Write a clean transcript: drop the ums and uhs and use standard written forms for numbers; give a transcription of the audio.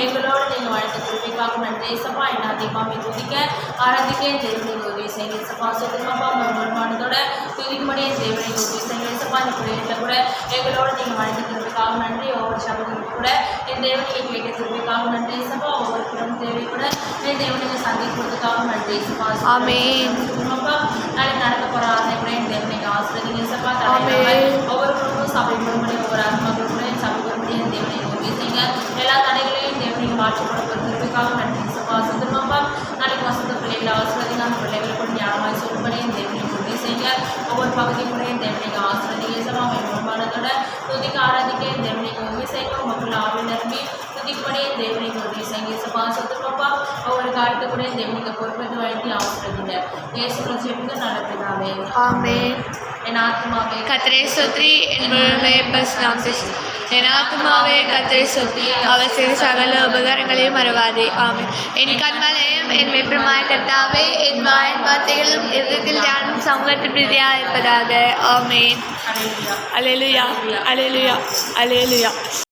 எங்களோடு நீங்கள் வாழ்க்கை திருப்பிக்காக நன்றி ஏசப்பா. என்ன அதிகமாக போய் துதிக்க ஆராதிக்க தேவனை உதவி செய்யுங்க ஏசப்பா. சுத்தமாப்பா வருமானத்தோட துதிக்கும்படியே தேவனை உதவி செய்யுங்க ஏசப்பா. இந்த பிள்ளைகளில் கூட எங்களோடு நீங்கள் வாழ்க்கை திருப்பிக்காக நன்றி. ஒவ்வொரு சபைகளுக்கு கூட என் தேவனை கேட்க திருப்பிக்காக நன்றி ஏசப்பா. ஒவ்வொரு குடும்ப தேவை கூட என் தேவனை சந்திக்கிறதுக்காக நன்றி ஏசப்பா. சுத்தமாப்பா நாளைக்கு நடக்க போகிற ஆசை கூட என் தேவனைக்கு ஆசிரியங்க ஏசப்பா. ஒவ்வொரு குடும்பம் சபை குடும்பம் ஒவ்வொரு ஆத்மாக்கள் கூட என் சபை குடும்பம் என் தேவனை உதவி செய்யுங்க. எல்லா தடைகளையும் தேவனைக்கு மாற்றப்பட திருப்பிக்காக நன்றி ஏசப்பா. சுத்தமாப்பா நாளைக்கு வசந்த பிள்ளைகளை ஆசிரியங்க. அந்த பிள்ளைகளை கூட ஞானமாய் சொல்படி என் தேவனைக்கு உதவி செய்யுங்க. ஒவ்வொரு பகுதியும் கூட என் தேவனைக்கு ஆசிரியங்க ஏசப்பா. வருமானத்தோட துதிக்க ஆராதிக்க என் தேவனைக்கு உதவி செய்யுங்க. மக்கள் ஆவி நிரம்பி துதிக்கும்படி என் தேவனைக்கு உதவி செய்யுங்க ஏசப்பா. சுத்தமாப்பா ஒவ்வொரு காலத்து கூட என் தேவனைக்கு பொறுப்பேற்று வழங்கி ஆசிரியங்க. இயேசு கிறிஸ்துவின் நல்ல பிதாவே ஆமென். என் ஆத்மாவே கர்த்தரை ஸ்தோத்திரி, என் முழுமே என் ஆத்மாவே கர்த்தரை ஸ்தோத்திரி, அவர் செய்த சகல உபகாரங்களையும் மறவாதே. ஆமென். என் கண்மலையும் என் மெய்ப்பருமாய் கர்த்தாவே, என் வாயின் வார்த்தைகளும் இதயத்தில் தியானம் சமூகத்தில் பிரீதியாக இருப்பதாக. ஆமென். அல்லேலூயா, அல்லேலூயா, அல்லேலூயா.